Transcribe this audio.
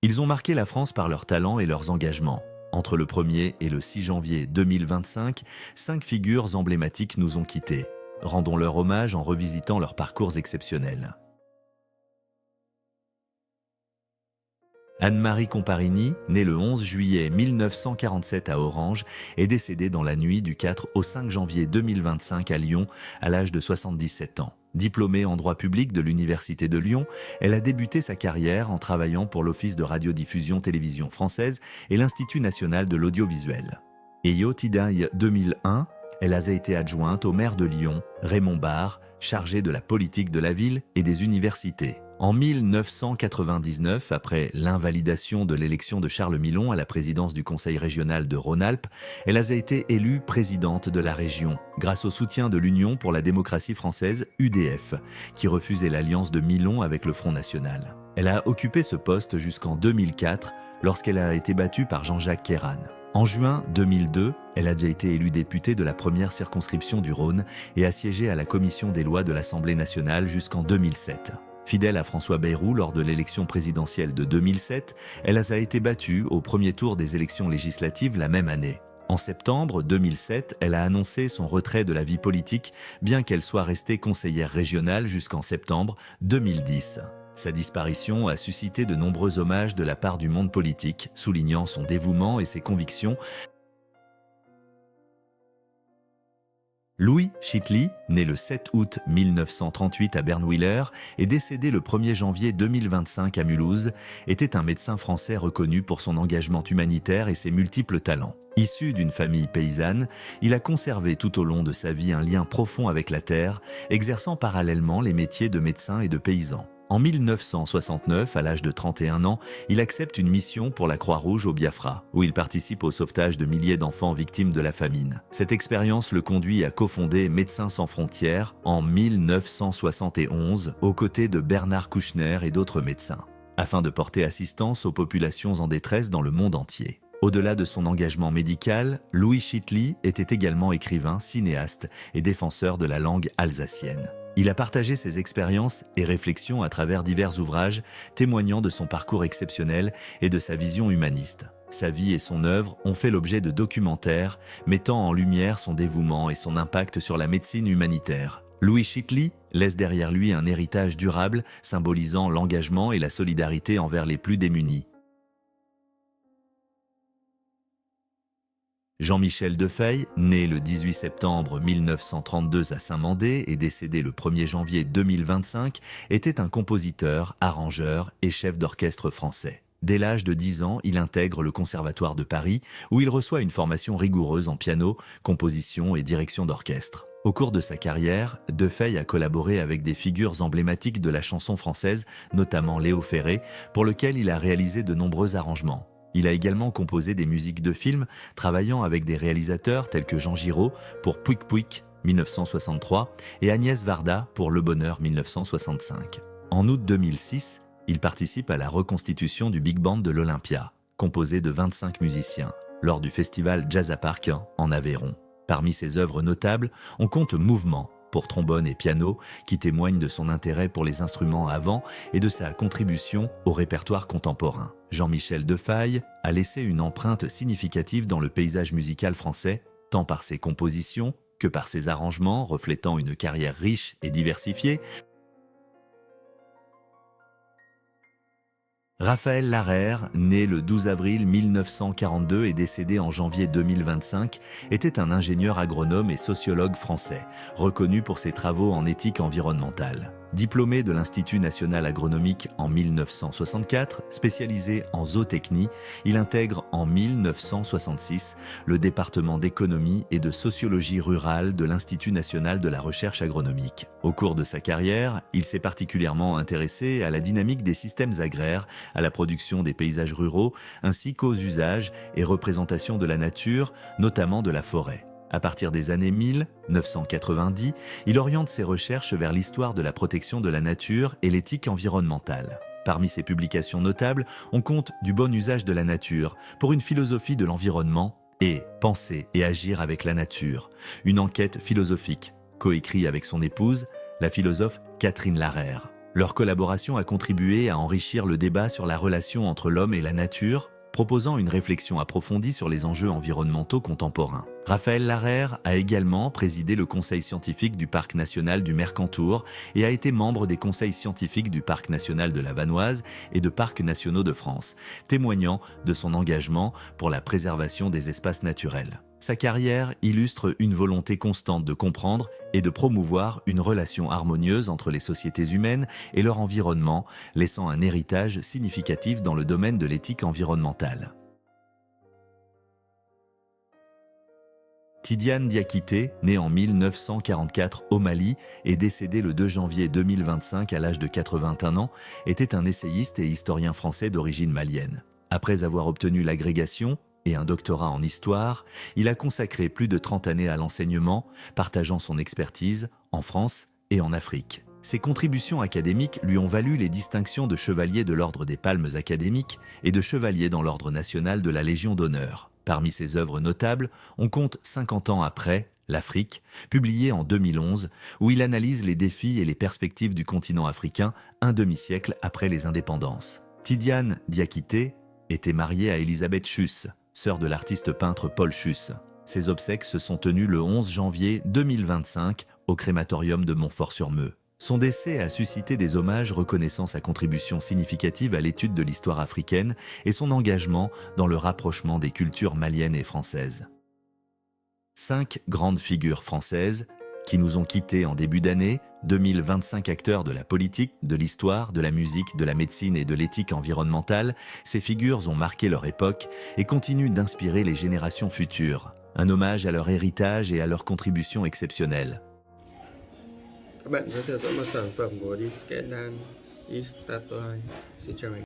Ils ont marqué la France par leur talent et leurs engagements. Entre le 1er et le 6 janvier 2025, 5 figures emblématiques nous ont quittés. Rendons leur hommage en revisitant leurs parcours exceptionnels. Anne-Marie Comparini, née le 11 juillet 1947 à Orange, est décédée dans la nuit du 4 au 5 janvier 2025 à Lyon, à l'âge de 77 ans. Diplômée en droit public de l'Université de Lyon, elle a débuté sa carrière en travaillant pour l'Office de radiodiffusion télévision française et l'Institut national de l'audiovisuel. Et Tidaille 2001, elle a été adjointe au maire de Lyon, Raymond Barre, chargé de la politique de la ville et des universités. En 1999, après l'invalidation de l'élection de Charles Milon à la présidence du Conseil régional de Rhône-Alpes, elle a été élue présidente de la région, grâce au soutien de l'Union pour la démocratie française, UDF, qui refusait l'alliance de Milon avec le Front national. Elle a occupé ce poste jusqu'en 2004, lorsqu'elle a été battue par Jean-Jacques Kéran. En juin 2002, elle a déjà été élue députée de la première circonscription du Rhône et a siégé à la commission des lois de l'Assemblée nationale jusqu'en 2007. Fidèle à François Bayrou lors de l'élection présidentielle de 2007, elle a été battue au premier tour des élections législatives la même année. En septembre 2007, elle a annoncé son retrait de la vie politique, bien qu'elle soit restée conseillère régionale jusqu'en septembre 2010. Sa disparition a suscité de nombreux hommages de la part du monde politique, soulignant son dévouement et ses convictions. Louis Chitli, né le 7 août 1938 à Bernwiller et décédé le 1er janvier 2025 à Mulhouse, était un médecin français reconnu pour son engagement humanitaire et ses multiples talents. Issu d'une famille paysanne, il a conservé tout au long de sa vie un lien profond avec la terre, exerçant parallèlement les métiers de médecin et de paysan. En 1969, à l'âge de 31 ans, il accepte une mission pour la Croix-Rouge au Biafra, où il participe au sauvetage de milliers d'enfants victimes de la famine. Cette expérience le conduit à cofonder Médecins sans frontières en 1971, aux côtés de Bernard Kouchner et d'autres médecins, afin de porter assistance aux populations en détresse dans le monde entier. Au-delà de son engagement médical, Louis Chitli était également écrivain, cinéaste et défenseur de la langue alsacienne. Il a partagé ses expériences et réflexions à travers divers ouvrages, témoignant de son parcours exceptionnel et de sa vision humaniste. Sa vie et son œuvre ont fait l'objet de documentaires, mettant en lumière son dévouement et son impact sur la médecine humanitaire. Louis Chitli laisse derrière lui un héritage durable, symbolisant l'engagement et la solidarité envers les plus démunis. Jean-Michel Defeil, né le 18 septembre 1932 à Saint-Mandé et décédé le 1er janvier 2025, était un compositeur, arrangeur et chef d'orchestre français. Dès l'âge de 10 ans, il intègre le Conservatoire de Paris, où il reçoit une formation rigoureuse en piano, composition et direction d'orchestre. Au cours de sa carrière, Defeil a collaboré avec des figures emblématiques de la chanson française, notamment Léo Ferré, pour lequel il a réalisé de nombreux arrangements. Il a également composé des musiques de films, travaillant avec des réalisateurs tels que Jean Giraud pour Pouic Pouic 1963 et Agnès Varda pour Le Bonheur 1965. En août 2006, il participe à la reconstitution du Big Band de l'Olympia, composé de 25 musiciens, lors du festival Jazz à Parc en Aveyron. Parmi ses œuvres notables, on compte Mouvement pour trombone et piano, qui témoigne de son intérêt pour les instruments à vent et de sa contribution au répertoire contemporain. Jean-Michel Defeil a laissé une empreinte significative dans le paysage musical français, tant par ses compositions que par ses arrangements reflétant une carrière riche et diversifiée. Raphaël Larère, né le 12 avril 1942 et décédé en janvier 2025, était un ingénieur agronome et sociologue français, reconnu pour ses travaux en éthique environnementale. Diplômé de l'Institut national agronomique en 1964, spécialisé en zootechnie, il intègre en 1966 le département d'économie et de sociologie rurale de l'Institut national de la recherche agronomique. Au cours de sa carrière, il s'est particulièrement intéressé à la dynamique des systèmes agraires, à la production des paysages ruraux, ainsi qu'aux usages et représentations de la nature, notamment de la forêt. À partir des années 1990, il oriente ses recherches vers l'histoire de la protection de la nature et l'éthique environnementale. Parmi ses publications notables, on compte Du bon usage de la nature pour une philosophie de l'environnement et Penser et agir avec la nature, une enquête philosophique, coécrit avec son épouse, la philosophe Catherine Larère. Leur collaboration a contribué à enrichir le débat sur la relation entre l'homme et la nature, proposant une réflexion approfondie sur les enjeux environnementaux contemporains. Raphaël Larère a également présidé le conseil scientifique du Parc national du Mercantour et a été membre des conseils scientifiques du Parc national de la Vanoise et de Parcs nationaux de France, témoignant de son engagement pour la préservation des espaces naturels. Sa carrière illustre une volonté constante de comprendre et de promouvoir une relation harmonieuse entre les sociétés humaines et leur environnement, laissant un héritage significatif dans le domaine de l'éthique environnementale. Tidiane Diakité, né en 1944 au Mali et décédé le 2 janvier 2025 à l'âge de 81 ans, était un essayiste et historien français d'origine malienne. Après avoir obtenu l'agrégation et un doctorat en histoire, il a consacré plus de 30 années à l'enseignement, partageant son expertise en France et en Afrique. Ses contributions académiques lui ont valu les distinctions de chevalier de l'Ordre des Palmes académiques et de chevalier dans l'Ordre national de la Légion d'honneur. Parmi ses œuvres notables, on compte 50 ans après, L'Afrique, publié en 2011, où il analyse les défis et les perspectives du continent africain un demi-siècle après les indépendances. Tidiane Diakité était mariée à Elisabeth Schuss, sœur de l'artiste peintre Paul Schuss. Ses obsèques se sont tenues le 11 janvier 2025 au crématorium de Montfort-sur-Meux. Son décès a suscité des hommages reconnaissant sa contribution significative à l'étude de l'histoire africaine et son engagement dans le rapprochement des cultures maliennes et françaises. 5 grandes figures françaises qui nous ont quittés en début d'année, 2025 acteurs de la politique, de l'histoire, de la musique, de la médecine et de l'éthique environnementale, ces figures ont marqué leur époque et continuent d'inspirer les générations futures. Un hommage à leur héritage et à leur contribution exceptionnelle. Các bạn có theo dõi một sản phẩm của Discetdan Instatoy. Xin chào anh.